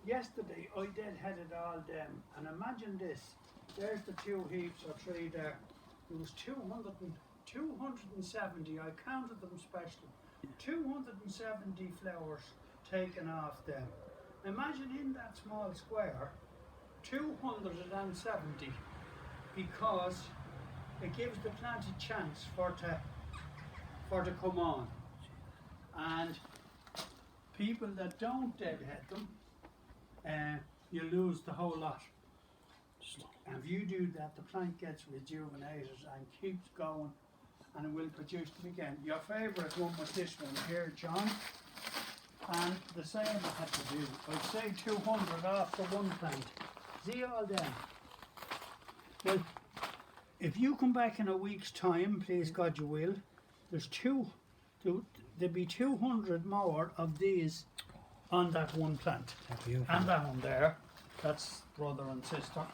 yesterday I deadheaded all them, and imagine this, there's the 2 heaps or 3 there. There was 270, I counted them specially, 270 flowers taken off them. Imagine in that small square, 270, because it gives the plant a chance for to come on. And people that don't deadhead them, you lose the whole lot. And if you do that, the plant gets rejuvenated and keeps going, and it will produce them again. Your favourite one was this one here, John, and the same I had to do. I'd say 200 off for one plant. See all them? Well, if you come back in a week's time, please God you will, there'll be 200 more of these on that one plant. And that one there, that's brother and sister.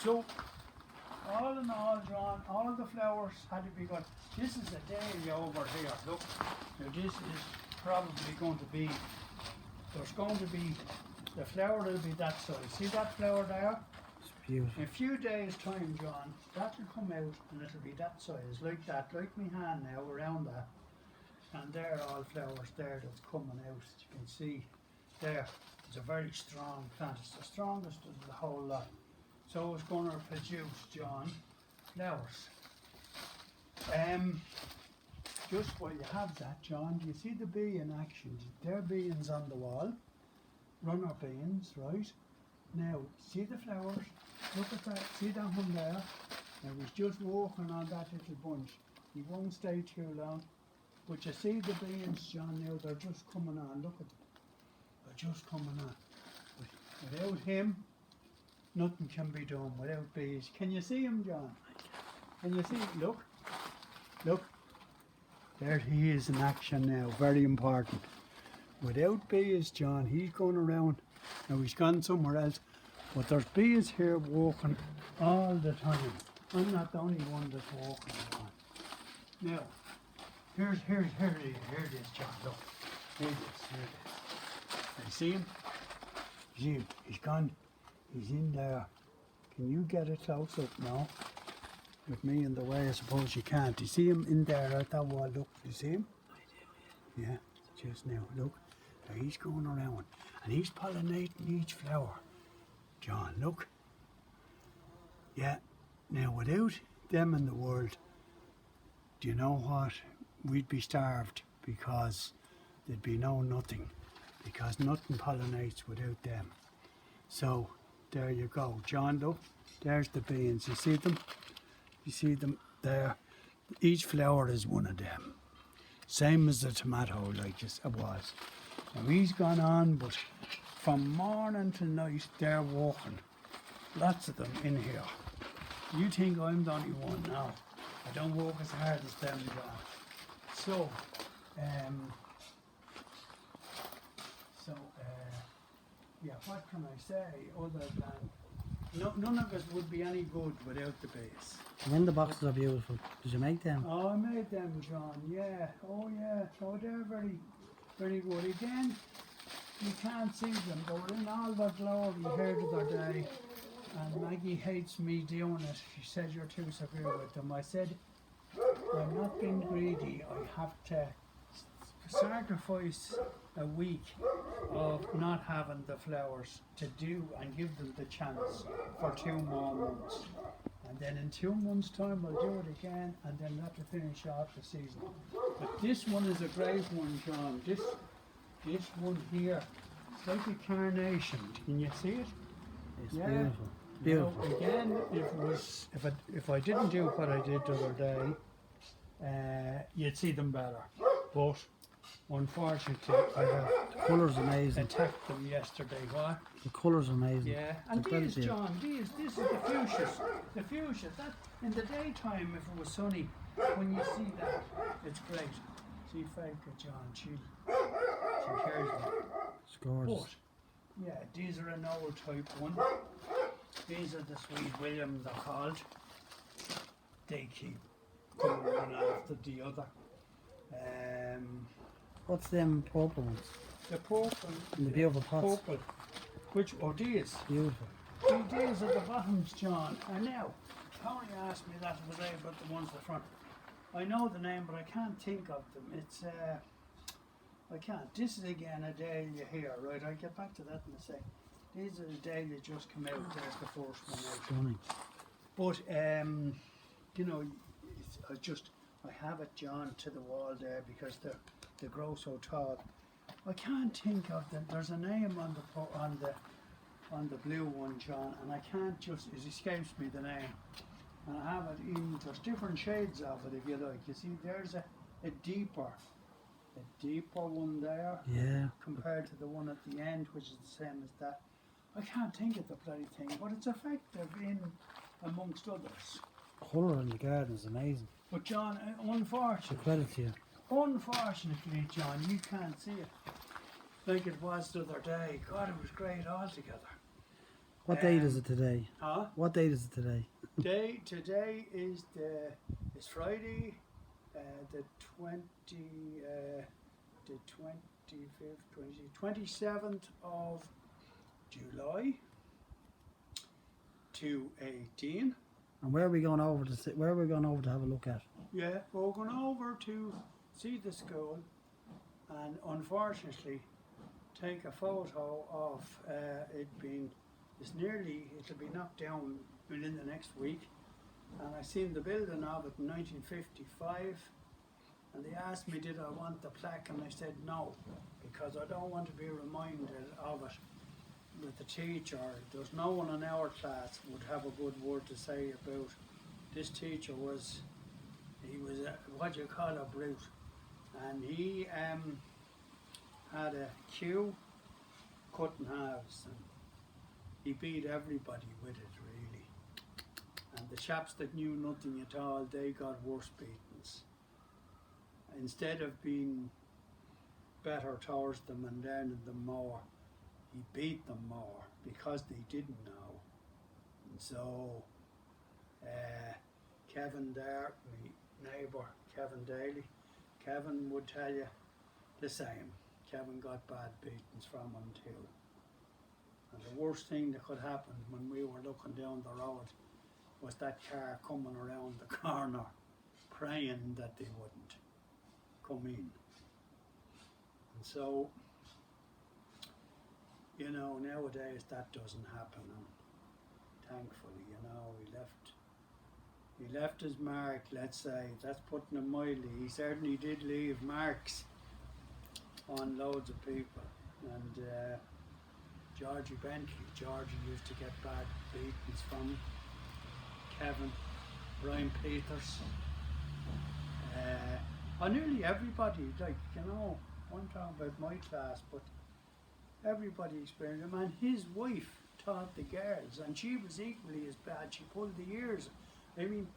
So, all in all, John, all the flowers had to be got. This is a dahlia over here, look. Now this is probably going to be, there's going to be, the flower will be that size. See that flower there? It's beautiful. In a few days' time, John, that will come out and it'll be that size, like that, like my hand now, around that. And there are all flowers there that's coming out, as you can see. There, it's a very strong plant. It's the strongest of the whole lot. So it's going to produce, John, flowers. Just while you have that, John, do you see the bee in action? There are beans on the wall, runner beans, right? Now, see the flowers? Look at that, see that one there? Now he's just walking on that little bunch. He won't stay too long. But you see the beans, John, now they're just coming on. Look at them. They're just coming on. Without him, nothing can be done without bees. Can you see him, John? Can you see? Look. Look. There he is in action now. Very important. Without bees, John, he's going around. Now he's gone somewhere else. But there's bees here walking all the time. I'm not the only one that's walking around. Now, here it is, John. Look. Here it is. You see him? You see him? He's gone. He's in there. Can you get it close up now? With me in the way, I suppose you can't. You see him in there at that wall? Look, you see him? I do, yeah. Yeah, just now. Look. Now he's going around and he's pollinating each flower. John, look. Yeah. Now, without them in the world, do you know what? We'd be starved because there'd be no nothing. Because nothing pollinates without them. So, there you go. John, look. There's the beans. You see them? You see them there? Each flower is one of them. Same as the tomato, like it was. Now he's gone on, but from morning to night, they're walking. Lots of them in here. You think I'm the only one? No. I don't walk as hard as them, John. So, yeah, what can I say other than none of us would be any good without the base. And then the boxes are beautiful. Did you make them? Oh, I made them, John, yeah. Oh, yeah. Oh, they're very, very good. Again, you can't see them. They were in all their glory here the other day. And Maggie hates me doing it. She said you're too severe with them. I said, I'm not being greedy. I have to sacrifice a week of not having the flowers to do and give them the chance for 2 more months. And then in 2 months' time I'll do it again, and then that'll finish off the season. But this one is a great one, John. This one here, it's like a carnation. Can you see it? It's beautiful. Beautiful. Now, again, if I didn't do what I did the other day, you'd see them better. But unfortunately, I have The colour's amazing. attacked them yesterday. What? The colour's amazing. Yeah, and It's these, incredible. John, this is the fuchsias. The fuchsias. That in the daytime, if it was sunny, when you see that, it's great. See Faker, John. She cares me. It's gorgeous. But yeah, these are an old type one. These are the Sweet William, they're called. They keep coming one after the other. What's them purple ones? The purple. And the beautiful pots. Purple. Which, oh, these. Beautiful. These are the bottoms, John. And now, Tony asked me that the other day about the ones at the front. I know the name, but I can't think of them. It's, I can't. This is again a dahlia here, right? I'll get back to that in a sec. These are the dahlia just come out. There's the first one out. Stunning. But, you know, I have it, John, to the wall there because they grow so tall. I can't think of them. There's a name on the blue one, John, and I can't just, it escapes me the name. And I have it in, there's different shades of it if you like. You see, there's a deeper one there. Yeah. Compared to the one at the end, which is the same as that. I can't think of the bloody thing, but it's effective in amongst others. Colour in the garden is amazing. But John, So unfortunately, credit to you. John, you can't see it like it was the other day. God, it was great altogether. What date is it today? Huh? What date is it today? Today is Friday, the 27th of July 2018. And where are we going over to sit? Where are we going over to have a look at? Yeah, we're going over to see the school and unfortunately take a photo of it being, it'll be knocked down within the next week. And I seen the building of it in 1955 and they asked me did I want the plaque and I said no, because I don't want to be reminded of it with the teacher. There's no one in our class would have a good word to say about this teacher. He was what you call a brute, and he had a cue cut in halves and he beat everybody with it really, and the chaps that knew nothing at all, they got worse beatings. Instead of being better towards them and learning them more, he beat them more because they didn't know. And so Kevin there, my neighbour Kevin Daly, Kevin would tell you the same. Kevin got bad beatings from him too. And the worst thing that could happen when we were looking down the road was that car coming around the corner praying that they wouldn't come in. And so, you know, nowadays that doesn't happen, and thankfully, you know, he left his mark, let's say. That's putting it mildly. He certainly did leave marks on loads of people. And Georgie used to get bad beatings from him. Kevin, Brian Peters, nearly everybody, like, you know, I'm talking about my class, but everybody experienced him. And his wife taught the girls, and she was equally as bad. She pulled the ears. I mean,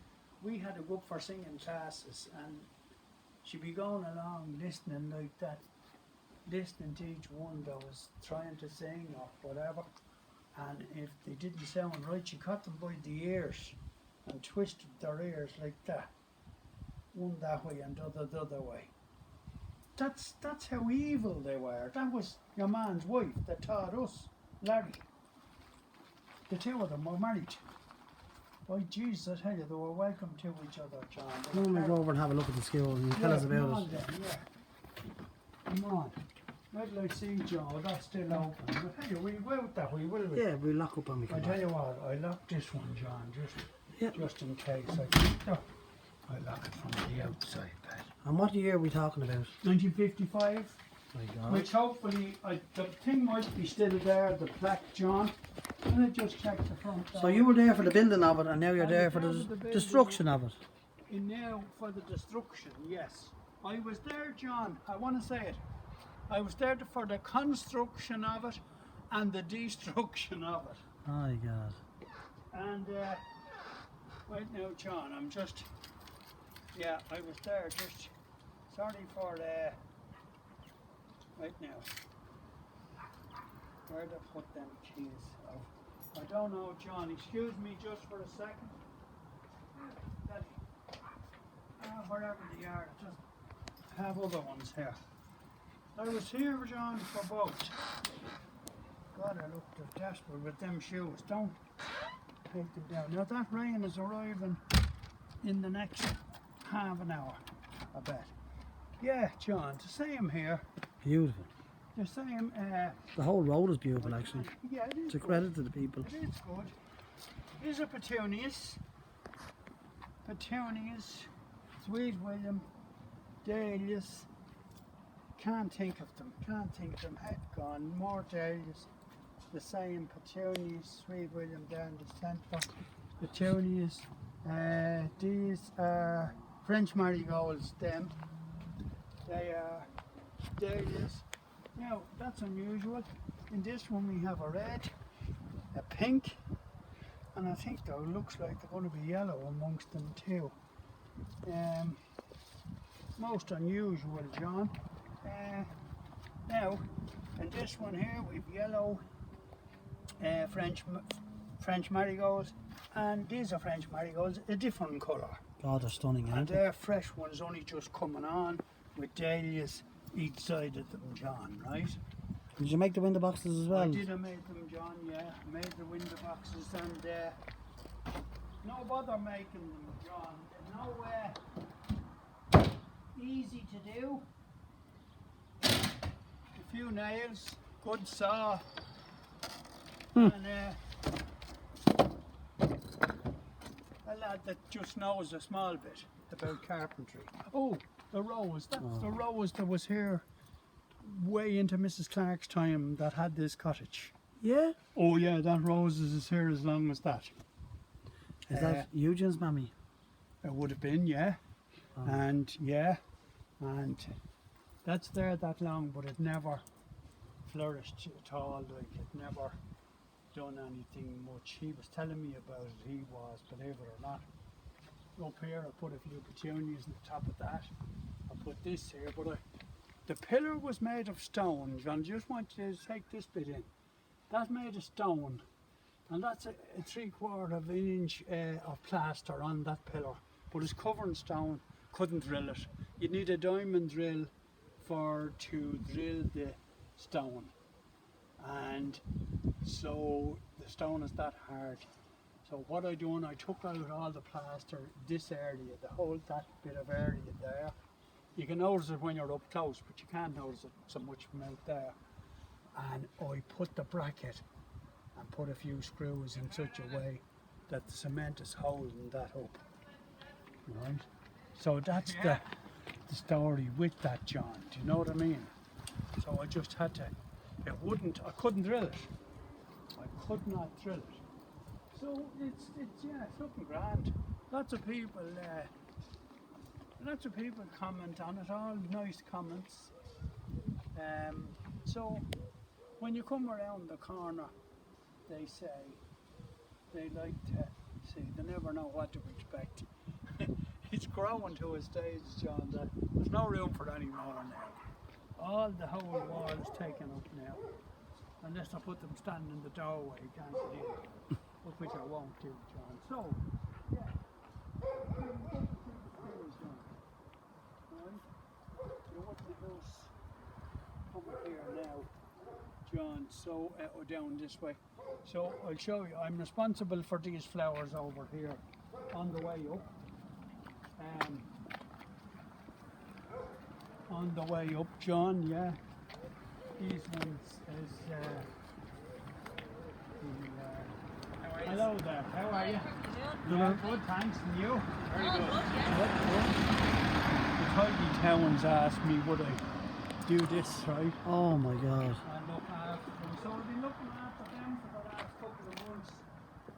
we had to go up for singing classes, and she'd be going along listening like that, listening to each one that was trying to sing or whatever. And if they didn't sound right, she caught them by the ears and twisted their ears like that, one that way and the other way. That's how evil they were. That was your man's wife that taught us, Larry. The two of them were married. By Jesus, I tell you, they were welcome to each other, John. Come on, we'll go over and have a look at the school and tell us about it. Come on. Wait till I see John. That's still open. I tell you, we'll go out that way, will we? Yeah, we'll lock up on me. I tell you what, I locked this one, John, just in case. I lock it from the outside, Pat. And what year are we talking about? 1955. My God. Which hopefully, the thing might be still there, the plaque, John. Let me just check the front. So you were there for the building of it, and now you're there for the destruction of it. And now for the destruction, yes. I was there, John. I want to say it. I was there for the construction of it and the destruction of it. My God. And right now, John, I'm just, yeah, I was there. Just sorry for right now. Where to put them keys? Oh, I don't know, John. Excuse me just for a second. Daddy. Wherever they are, just have other ones here. I was here, John, for both. God, I looked desperate with them shoes. Don't take them down. Now that rain is arriving in the next half an hour, I bet. Yeah, John, the same here. Beautiful. The same. The whole road is beautiful, actually. Yeah, it is. It's a good. credit to the people. It is good. These are petunias. Petunias, Sweet William, dahlias. Can't think of them. Can't think of them. Head gone. More dahlias. The same petunias. Sweet William down the centre. Petunias. These are French marigolds. Them. They are dahlias. Now that's unusual. In this one we have a red, a pink, and I think there looks like they're going to be yellow amongst them too. Most unusual, John. Now, in this one here we've yellow French marigolds, and these are French marigolds, a different colour. God, they're stunning, And aren't they? they're fresh ones, only just coming on, with dahlias each side of them, John, right? Did you make the window boxes as well? I did, I made them, John, yeah. I made the window boxes, and no bother making them, John. They're no easy to do. A few nails, good saw, and a lad that just knows a small bit about carpentry. Oh, the rose, that's the rose that was here way into Mrs. Clark's time that had this cottage. Yeah? Oh yeah, that rose is here as long as that. Is that Eugene's mammy? It would have been, yeah. Oh. And yeah, and that's there that long, but it never flourished at all. Like, it never done anything much. He was telling me about it, he was, believe it or not. Up here I put a few petunias on the top of that. I put this here, but the pillar was made of stone. John, just want to take this bit in. That's made of stone, and that's a 3/4 of an inch of plaster on that pillar, but it's covered in stone. Couldn't drill it. You'd need a diamond drill to drill the stone, and so the stone is that hard. So what I done, I took out all the plaster, this area, that bit of area there. You can notice it when you're up close, but you can't notice it so much from out there. And I put the bracket and put a few screws in such a way that the cement is holding that up. Right? So that's the story with that, John. Do you know what I mean? So I just had to, I couldn't drill it. I could not drill it. So it's looking grand. Lots of people comment on it, all nice comments. So when you come around the corner, they say they like to see, they never know what to expect. It's growing to a stage, John, that there's no room for any more now. All the whole wall is taken up now. Unless I put them standing in the doorway, you can't get in. Which I won't do, John. So, yeah. You want the house over here now, John, so, or down this way. So I'll show you, I'm responsible for these flowers over here on the way up. On the way up, John, yeah. These ones is hello there, how are you? Yeah, good, thanks, and you? Very good. The Tidy Towns asked me would I do this, right? Oh my God. And look after them. So I've been looking after them for the last couple of months,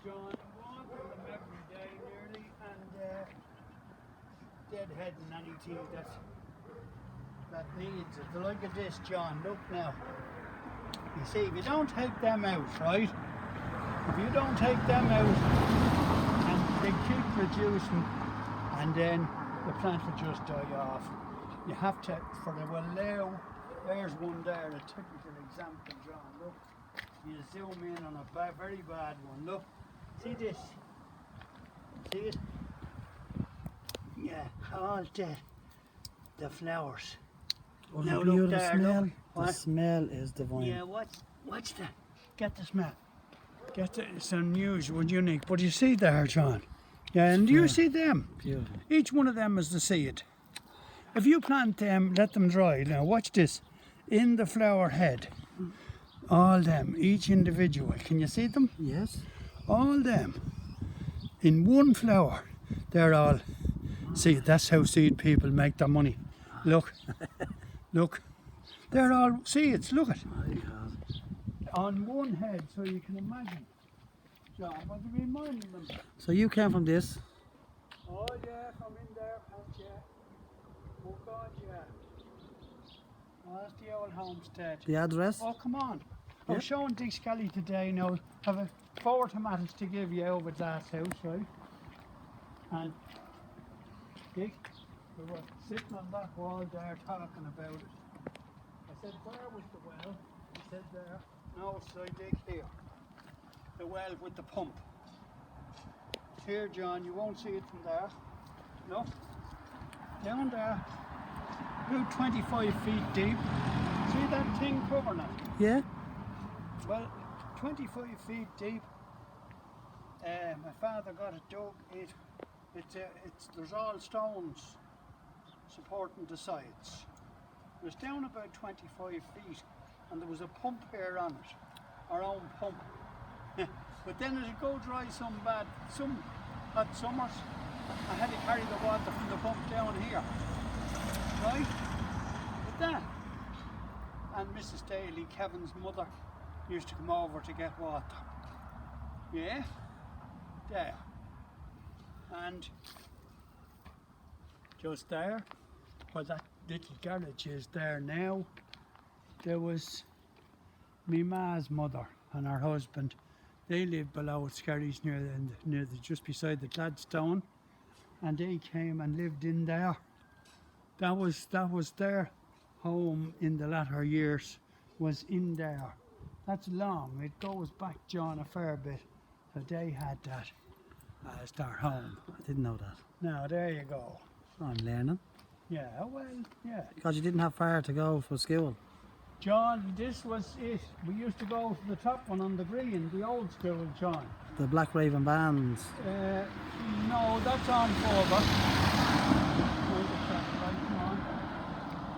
John, watering them every day nearly, and deadheading anything that needs it. The like of this, John, look now. You see, if you don't take them out, right? If you don't take them out, and they keep reducing, and then the plant will just die off. You have to, for they will allow, there's one there, a typical example, John, look. You zoom in on a very bad one, look. See this? See it? Yeah, all dead. The flowers. What Now a look beautiful there, smell. look. The What? smell is divine. Yeah, what's that? Get this map. It's unusual, unique. But you see there, John. Yeah, and do you see them? Beautiful. Each one of them is the seed. If you plant them, let them dry. Now watch this. In the flower head, all them, each individual. Can you see them? Yes. All them. In one flower. They're all. See, that's how seed people make their money. Look. Look. They're all seeds. Look at. My God. On one head, so you can imagine. John, what do you mind them? So you came from this. Oh yeah, from in there, Pat, yeah. Oh God, yeah. Oh, that's the old homestead. The address? Oh, come on. I Yeah. was showing Dick Skelly today, now, have a 4 tomatoes to give you over at that house, right? And Dick, we were sitting on that wall there talking about it. I said, where was the well? He said there. No, so Dick, here. The well with the pump. It's here, John, you won't see it from there. No. Down there, about 25 feet deep. See that thing covering it? Yeah. Well, 25 feet deep. My father got it dug. There's all stones supporting the sides. It was down about 25 feet, and there was a pump here on it, our own pump. But then it'd go dry some hot summers. I had to carry the water from the pump down here, right? But that, and Mrs. Daly, Kevin's mother, used to come over to get water. Yeah, there. And just there, where that little garage is there now, there was me ma's mother and her husband. They lived below at Skerry's just beside the Gladstone, and they came and lived in there. That was their home in the latter years, was in there. That's long. It goes back, John, a fair bit. So they had that as their home. I didn't know that. Now there you go. I'm learning. Yeah, well, yeah. Because you didn't have far to go for school. John, this was it. We used to go to the top one on the green, the old school, John. The Black Raven bands. No, that's on further.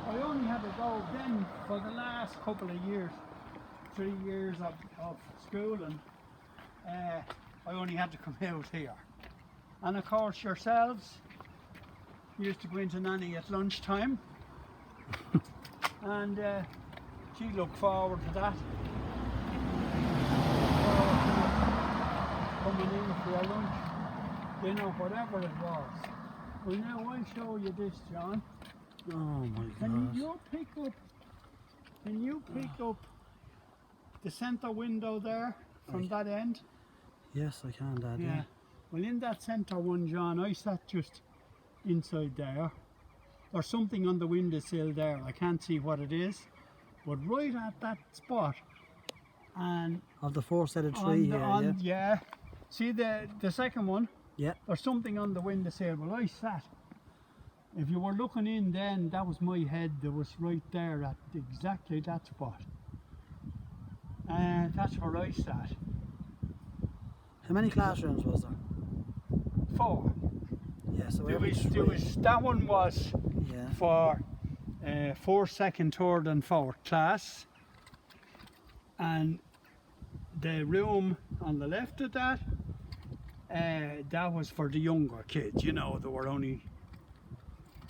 I only had to go then for the last couple of years, 3 years of schooling. I only had to come out here. And of course yourselves used to go into Nanny at lunchtime. And she looked forward to that. Coming in for a lunch, dinner, whatever it was. Well, now I'll show you this, John. Oh my Can God. you pick up the centre window there from that end? Yes, I can, Dad. Yeah. Well, in that centre one, John, I sat just inside there. There's something on the windowsill there. I can't see what it is, but right at that spot, and Of the four-sided tree here, yeah. See the second one? Yeah. There's something on the windowsill. Well, I sat. If you were looking in then, that was my head that was right there at exactly that spot. And that's where I sat. How many classrooms was there? 4. Yeah, so There every was, three. that one was Yeah. for 4th, 2nd, 3rd and 4th class. And the room on the left of that, that was for the younger kids, you know, there were only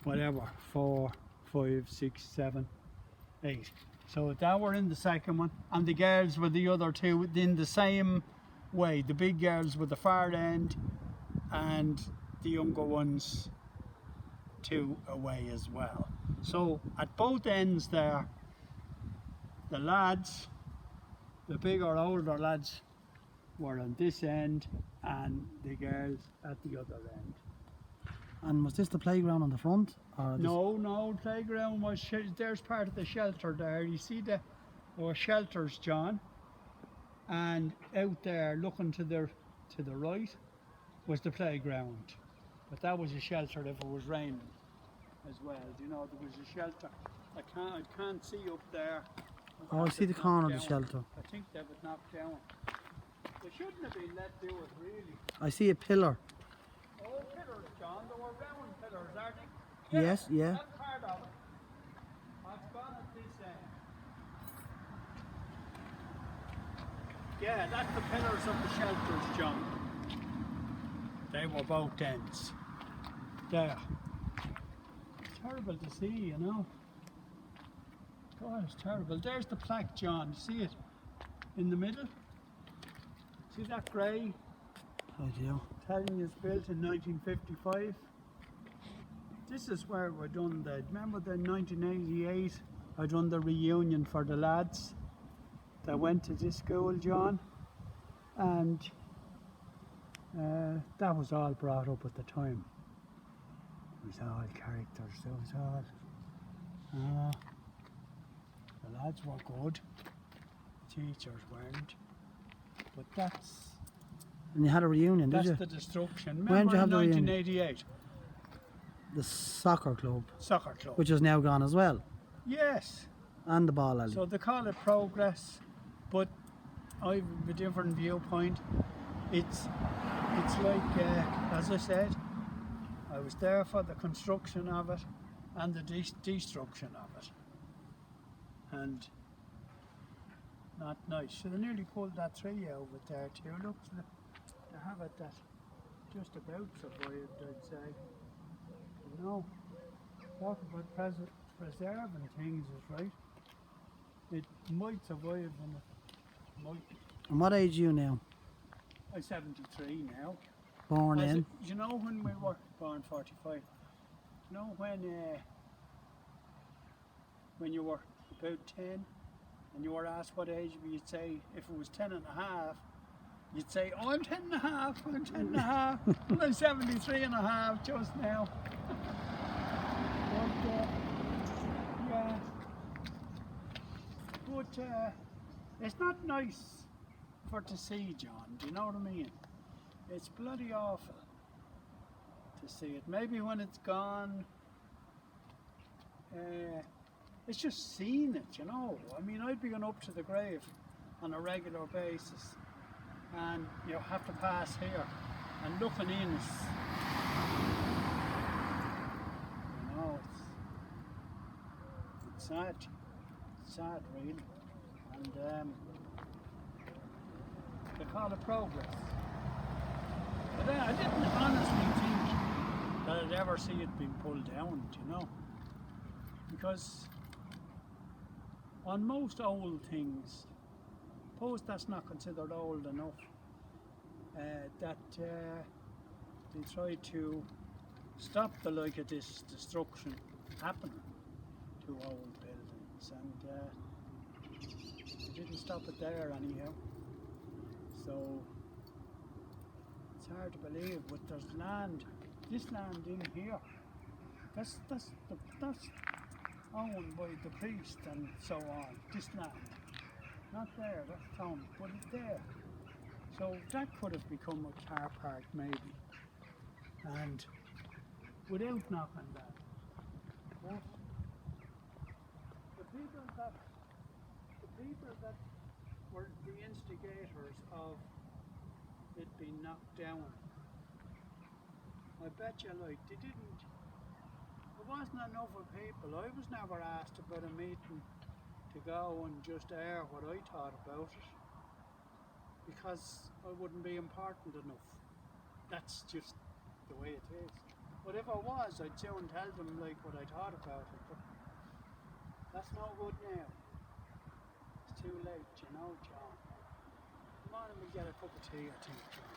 whatever, 4, 5, 6, 7, 8. So that were in the second one, and the girls were the other two in the same way. The big girls were the far end, and the younger ones 2 away as well. So at both ends there, the lads, the bigger, older lads, were on this end, and the girls at the other end. And was this the playground on the front? Or No, playground was, there's part of the shelter there. You see there were shelters, John, and out there looking to the right was the playground. But that was a shelter if it was raining as well. You know, there was a shelter. I can't see up there Oh, I see the corner of the shelter. I think they would knock down. They shouldn't have been let do it, really. I see a pillar. Oh, pillars, John. They were round pillars, aren't they? Yes, yeah. That's part of it. I've gone at this end. Yeah, that's the pillars of the shelters, John. They were both ends. There. Terrible to see, you know. God, it's terrible. There's the plaque, John. See it? In the middle? See that grey? I do. Telling you it's built in 1955. This is where we done the, remember the 1988, I done the reunion for the lads that went to this school, John, and that was all brought up at the time. It was all characters, it was all, the lads were good, the teachers weren't, but that's And you had a reunion, did that's you? the destruction. When did Remember you have in the reunion? 1988, The soccer club, soccer club. which is now gone as well, Yes. and the ball alley. So they call it progress, but I've a different viewpoint. It's like, as I said, I was there for the construction of it and the destruction of it. And not nice. So they nearly pulled that tree out of there too. Look, they have it that just about survived, I'd say. You know, talk about preserving things is right. It might survive and it might. And what age are you now? I'm 73 now. Born As in? it- you know when we were born 45? You know when you were about 10 and you were asked what age, you'd say if it was 10 and a half, you'd say, oh, I'm 10 and a half, I'm 10 and a half, well, I'm 73 and a half just now. But, yeah. But it's not nice for to see, John, do you know what I mean? It's bloody awful to see it. Maybe when it's gone, it's just seeing it, you know. I mean, I'd be going up to the grave on a regular basis and you have to pass here and looking in is, you know, it's sad really. And they call it progress. But I didn't honestly think that I'd ever see it being pulled down, do you know? Because on most old things, suppose that's not considered old enough, that they try to stop the like of this destruction happening to old buildings, and they didn't stop it there anyhow. So it's hard to believe, but there's land, this land in here, that's owned by the priest and so on, this land. Not there, that's town, but it's there. So that could have become a car park maybe. And without knocking that. But the people that were the instigators of it being knocked down, I bet you like they didn't, there wasn't enough of people. I was never asked about a meeting to go and just air what I thought about it, because I wouldn't be important enough. That's just the way it is. But if I was, I'd soon tell them like what I thought about it, but that's no good now. It's too late, you know, John. Come on and we'll get a cup of tea, I think, John.